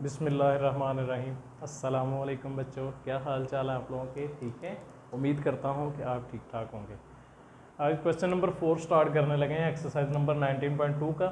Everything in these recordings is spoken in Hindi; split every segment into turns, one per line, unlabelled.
बिस्मिल्लाहिर्रहमानिर्रहीम। अस्सलामुअलैकुम बच्चों, क्या हाल चाल है आप लोगों के? ठीक है, उम्मीद करता हूँ कि आप ठीक ठाक होंगे। आज क्वेश्चन नंबर 4 स्टार्ट करने लगे हैं, एक्सरसाइज नंबर 19.2 का।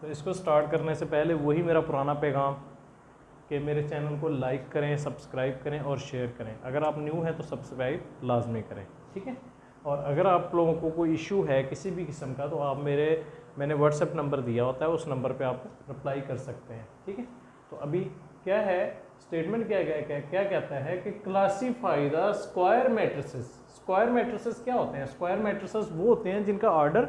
तो इसको स्टार्ट करने से पहले वही मेरा पुराना पैगाम कि मेरे चैनल को लाइक करें, सब्सक्राइब करें और शेयर करें। अगर आप न्यू हैं तो सब्सक्राइब लाजमी करें, ठीक है। और अगर आप लोगों को कोई इशू है किसी भी किस्म का तो आप मैंने व्हाट्सएप नंबर दिया होता है, उस नंबर पे आप रिप्लाई कर सकते हैं, ठीक है। तो अभी क्या है, स्टेटमेंट क्या कहता है कि classify the square matrices. Square matrices क्या होते हैं? स्क्वायर मैट्रिसेस वो होते हैं जिनका ऑर्डर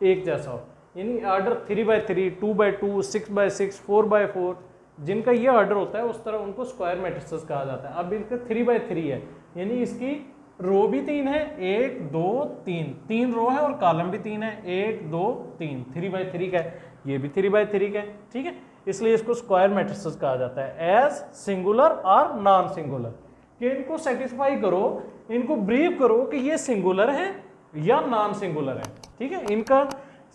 एक जैसा हो, यानी order 3x3, 2x2, 6x6, 4x4, जिनका ये ऑर्डर होता है उस तरह उनको स्क्वायर मैट्रिसेस कहा जाता है। अब इनका 3x3 है, यानी इसकी रो भी 3 है, 1 2 3 रो है और कॉलम भी 3 है, 1 2 3, 3x3 का है, ये भी 3x3 का है, ठीक है। इसलिए इसको स्क्वायर मैट्रिसेस कहा जाता है एज सिंगुलर और नॉन सिंगुलर। कि इनको सेटिस्फाई करो, इनको ब्रीफ करो कि ये सिंगुलर है या नॉन सिंगुलर है, ठीक है। इनका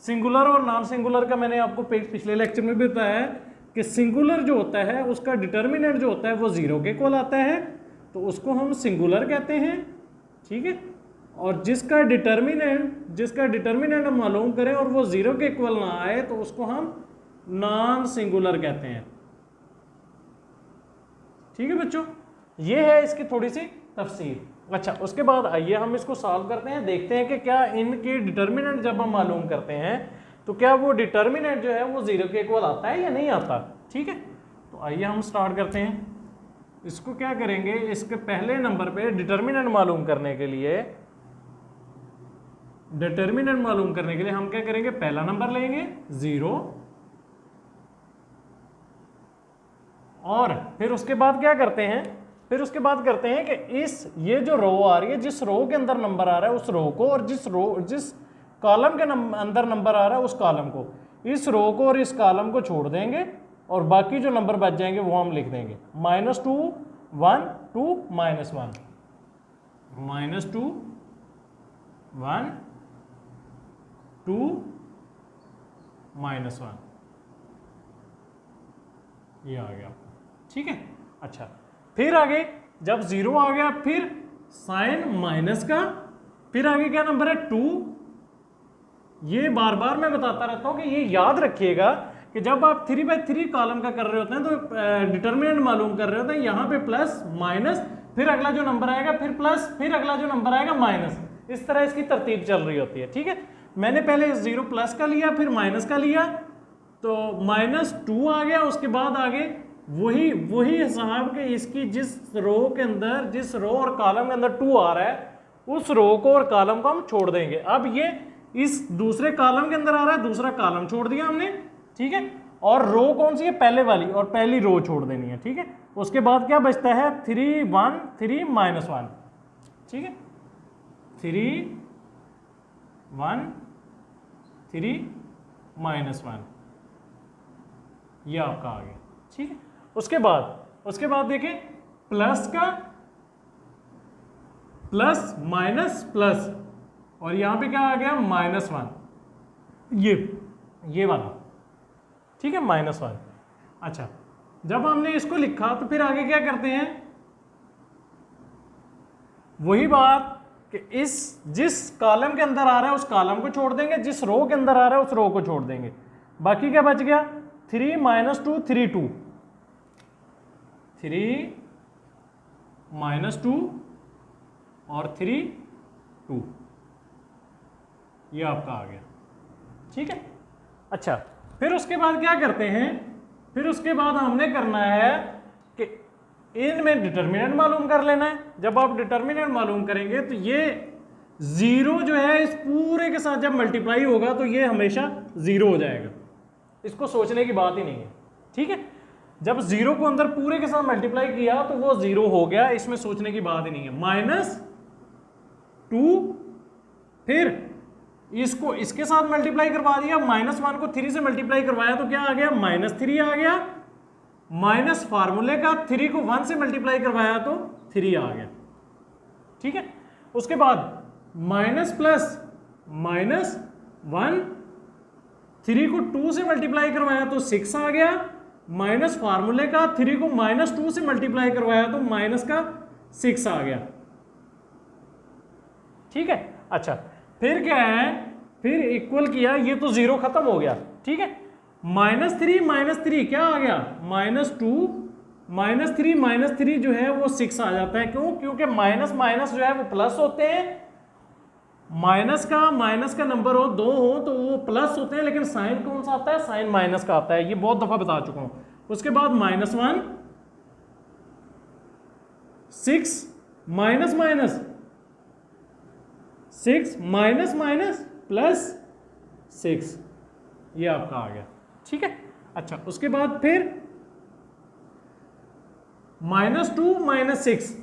सिंगुलर और नॉन सिंगुलर का मैंने आपको पिछले लेक्चर में भी बताया है कि सिंगुलर जो होता है उसका डिटर्मिनेंट जो होता है वो 0 के इक्वल आता है, तो उसको हम सिंगुलर कहते हैं, ठीक है। और जिसका डिटर्मिनेंट हम मालूम करें और वो 0 के इक्वल ना आए तो उसको हम नॉन सिंगुलर कहते हैं, ठीक है बच्चों। ये है इसकी थोड़ी सी तफसीर। अच्छा, उसके बाद आइए हम इसको सॉल्व करते हैं, देखते हैं कि क्या इनके डिटर्मिनेंट जब हम मालूम करते हैं तो क्या वो डिटर्मिनेंट जो है वो 0 के इक्वल आता है या नहीं आता, ठीक है। तो आइए हम स्टार्ट करते हैं। इसको क्या करेंगे, इसके पहले नंबर पे डिटर्मिनेंट मालूम करने के लिए हम क्या करेंगे, पहला नंबर लेंगे 0 और फिर उसके बाद क्या करते हैं, कि ये जो रो आ रही है, जिस रो के अंदर नंबर आ रहा है उस रो को, और जिस कॉलम के अंदर नंबर आ रहा है उस कॉलम को, इस रो को और इस कॉलम को छोड़ देंगे और बाकी जो नंबर बच जाएंगे वो हम लिख देंगे -2 1 2 -1 -2 1 2 -1, ये आ गया, ठीक है। अच्छा, फिर आगे जब 0 आ गया फिर साइन माइनस का, फिर आगे क्या नंबर है 2। ये बार बार मैं बताता रहता हूं कि ये याद रखिएगा कि जब आप 3x3 कॉलम का कर रहे होते हैं तो डिटर्मिनेंट मालूम कर रहे होते हैं, यहां पे प्लस माइनस, फिर अगला जो नंबर आएगा फिर प्लस, फिर अगला जो नंबर आएगा माइनस, इस तरह इसकी तरतीब चल रही होती है, ठीक है। मैंने पहले 0 प्लस का लिया फिर माइनस का लिया तो -2 आ गया, उसके बाद आगे वही हिसाब के इसकी जिस रो और कॉलम के अंदर 2 आ रहा है उस रो को और कॉलम को हम छोड़ देंगे। अब ये इस दूसरे कॉलम के अंदर आ रहा है, दूसरा कॉलम छोड़ दिया हमने, ठीक है। और रो कौन सी है, पहले वाली, और पहली रो छोड़ देनी है, ठीक है। उसके बाद क्या बचता है 3 1 3 -1, ठीक है। 3 1 3 -1, ये आपका आ गया, ठीक है। उसके बाद देखिए प्लस का प्लस माइनस प्लस, और यहां पे क्या आ गया -1, ये वाला, ठीक है, -1। अच्छा, जब हमने इसको लिखा तो फिर आगे क्या करते हैं, वही बात कि जिस कॉलम के अंदर आ रहा है उस कॉलम को छोड़ देंगे, जिस रो के अंदर आ रहा है उस रो को छोड़ देंगे, बाकी क्या बच गया 3 -2 3 2, 3 -2 और 3 2, ये आपका आ गया, ठीक है। अच्छा, फिर उसके बाद क्या करते हैं, फिर उसके बाद हमने करना है कि इनमें डिटर्मिनेंट मालूम कर लेना है। जब आप डिटर्मिनेंट मालूम करेंगे तो ये 0 जो है इस पूरे के साथ जब मल्टीप्लाई होगा तो ये हमेशा 0 हो जाएगा, इसको सोचने की बात ही नहीं है, ठीक है। जब 0 को अंदर पूरे के साथ मल्टीप्लाई किया तो वो 0 हो गया, इसमें सोचने की बात ही नहीं है। -2, फिर इसको इसके साथ मल्टीप्लाई करवा दिया, -1 को 3 से मल्टीप्लाई करवाया तो क्या आ गया -3 आ गया, माइनस फार्मूले का 3 को 1 से मल्टीप्लाई करवाया तो 3 आ गया, ठीक है। उसके बाद माइनस प्लस -1, 3 को 2 से मल्टीप्लाई करवाया तो 6 आ गया, माइनस फार्मूले का 3 को -2 से मल्टीप्लाई करवाया तो माइनस का 6 आ गया। ठीक है, अच्छा फिर क्या है, फिर इक्वल किया, ये तो 0 खत्म हो गया। ठीक है, -3 क्या आ गया, -2 -3 जो है वो 6 आ जाता है। क्यों? क्योंकि माइनस माइनस जो है वो प्लस होते हैं, माइनस का नंबर हो 2 हो तो वो प्लस होते हैं, लेकिन साइन कौन सा आता है, साइन माइनस का आता है। ये बहुत दफा बता चुका हूं। उसके बाद -1 6 माइनस माइनस 6 माइनस प्लस 6, ये आपका आ गया। ठीक है, अच्छा उसके बाद फिर -2 -6,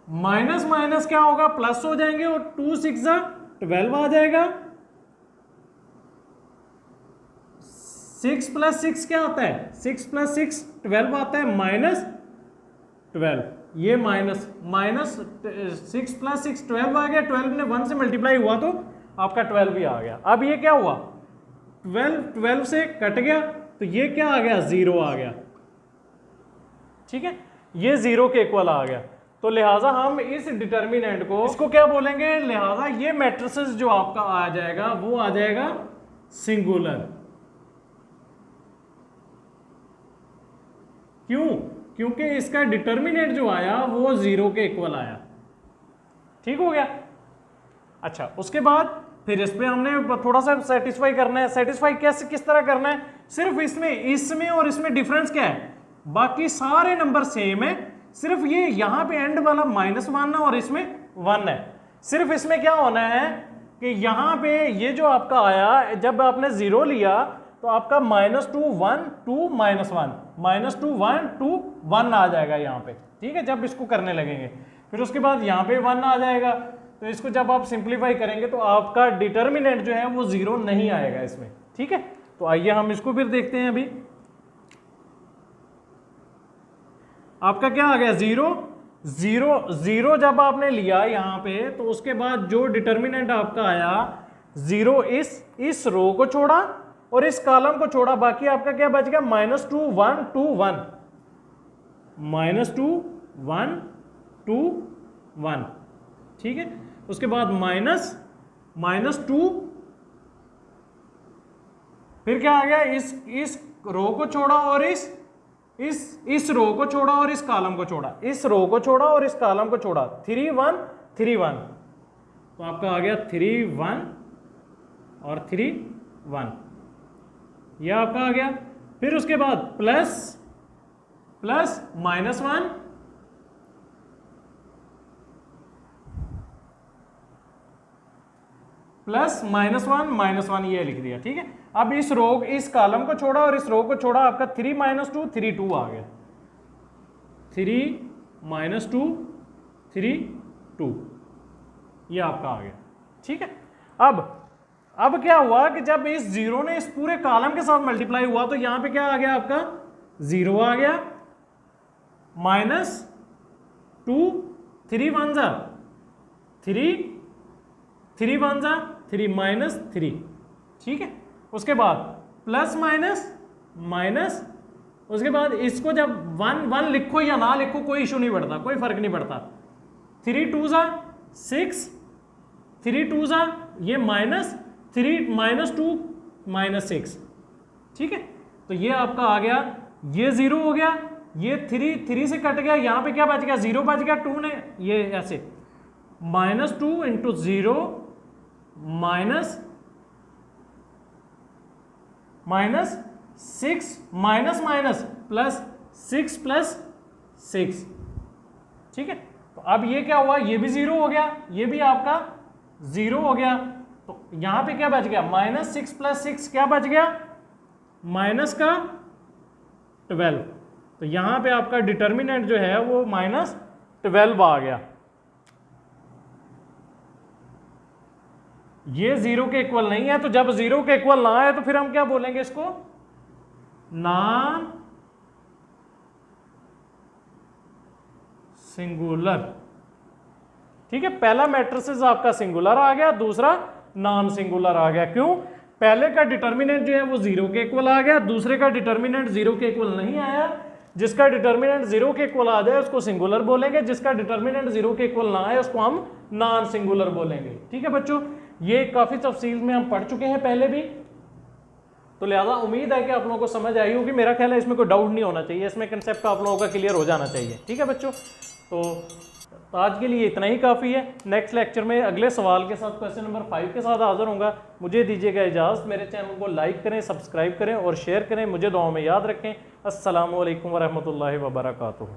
माइनस माइनस क्या होगा, प्लस हो जाएंगे और 2 6 12 आ जाएगा। 6 + 6 क्या आता है, 6 + 6 12 आता है, -12। ये माइनस 6 + 6 12 आ गया, 12 ने 1 से मल्टीप्लाई हुआ तो आपका 12 भी आ गया। अब ये क्या हुआ, 12 से कट गया तो ये क्या आ गया, 0 आ गया। ठीक है, ये 0 के इक्वल आ गया। तो लिहाजा हम इस डिटर्मिनेंट को, इसको क्या बोलेंगे, लिहाजा ये मैट्रिसेस जो आपका आ जाएगा वो आ जाएगा सिंगुलर। क्यों? क्योंकि इसका डिटर्मिनेंट जो आया वो 0 के इक्वल आया। ठीक हो गया। अच्छा उसके बाद फिर इस पे हमने थोड़ा सा सेटिस्फाई करना है। सेटिस्फाई कैसे, किस तरह करना है, सिर्फ इसमें और इसमें डिफरेंस क्या है, बाकी सारे नंबर सेम है, सिर्फ ये यहां पे एंड वाला -1 है और इसमें 1 है। सिर्फ इसमें क्या होना है कि यहां पे ये जो आपका आया, जब आपने 0 लिया तो आपका -2 1 2 -1 -2 1 2 1 आ जाएगा यहाँ पे। ठीक है, जब इसको करने लगेंगे फिर उसके बाद यहाँ पे 1 आ जाएगा। तो इसको जब आप सिंप्लीफाई करेंगे तो आपका डिटर्मिनेंट जो है वो 0 नहीं आएगा इसमें। ठीक है, तो आइए हम इसको फिर देखते हैं। अभी आपका क्या आ गया, 0 जब आपने लिया यहाँ पे तो उसके बाद जो डिटर्मिनेंट आपका आया 0 इस रो को छोड़ा और इस कॉलम को छोड़ा, बाकी आपका क्या बच गया, -2 1 2 1 -2 1 2 1। ठीक है, उसके बाद -2, फिर क्या आ गया, इस रो को छोड़ा और इस रो को छोड़ा और इस कॉलम को छोड़ा, इस रो को छोड़ा और इस कॉलम को छोड़ा, 3 1 3 1, तो आपका आ गया 3 1 और 3 1, यह आपका आ गया। फिर उसके बाद प्लस -1 प्लस -1 ये लिख दिया। ठीक है, अब इस कॉलम को छोड़ा और इस रो को छोड़ा, आपका 3 -2 3 2 आ गया, 3 -2 3 2, ये आपका आ गया। ठीक है, अब क्या हुआ कि जब इस 0 ने इस पूरे कॉलम के साथ मल्टीप्लाई हुआ तो यहां पे क्या आ गया, आपका 0 आ गया, -2 3 1 जा 3 3 1 जा 3 -3। ठीक है, उसके बाद प्लस माइनस, उसके बाद इसको जब 1 लिखो या ना लिखो कोई इशू नहीं पड़ता, कोई फर्क नहीं पड़ता। 3 2 जा 6, 3 2 जा ये -3 -2 -6। ठीक है, तो ये आपका आ गया, ये 0 हो गया, ये 3 से कट गया, यहां पे क्या बच गया, 0 बच गया, 2 ने ये ऐसे -2 × 0 -6 माइनस प्लस 6 + 6। ठीक है, तो अब ये क्या हुआ, ये भी 0 हो गया, ये भी आपका 0 हो गया, तो यहां पे क्या बच गया, -6 + 6 क्या बच गया, -12। तो यहां पे आपका डिटर्मिनेंट जो है वो -12 आ गया। ये 0 के इक्वल नहीं है, तो जब 0 के इक्वल ना आए तो फिर हम क्या बोलेंगे इसको, नॉन सिंगुलर। ठीक है, पहला मैट्रिसेस आपका सिंगुलर आ गया, दूसरा नॉन सिंगुलर आ गया। क्यों? पहले का डिटर्मिनेंट जो है वो 0 के इक्वल आ गया, दूसरे का डिटर्मिनेंट 0 के इक्वल नहीं आया। जिसका डिटर्मिनेंट 0 के इक्वल आ जाए उसको सिंगुलर बोलेंगे, जिसका डिटर्मिनेंट 0 के इक्वल ना आए उसको हम नॉन सिंगुलर बोलेंगे। ठीक है बच्चों, ये काफ़ी तफसील में हम पढ़ चुके हैं पहले भी, तो लिहाजा उम्मीद है कि आप लोगों को समझ आई होगी। मेरा ख्याल है इसमें कोई डाउट नहीं होना चाहिए, इसमें कंसेप्ट आप लोगों का क्लियर हो जाना चाहिए। ठीक है बच्चों, तो आज के लिए इतना ही काफ़ी है। नेक्स्ट लेक्चर में अगले सवाल के साथ, क्वेश्चन नंबर 5 के साथ हाजिर होऊंगा। मुझे दीजिएगा इजाज़त, मेरे चैनल को लाइक करें, सब्सक्राइब करें और शेयर करें। मुझे दुआओं में याद रखें। अस्सलामु अलैकुम वरहमतुल्लाहि वबरकातुहू।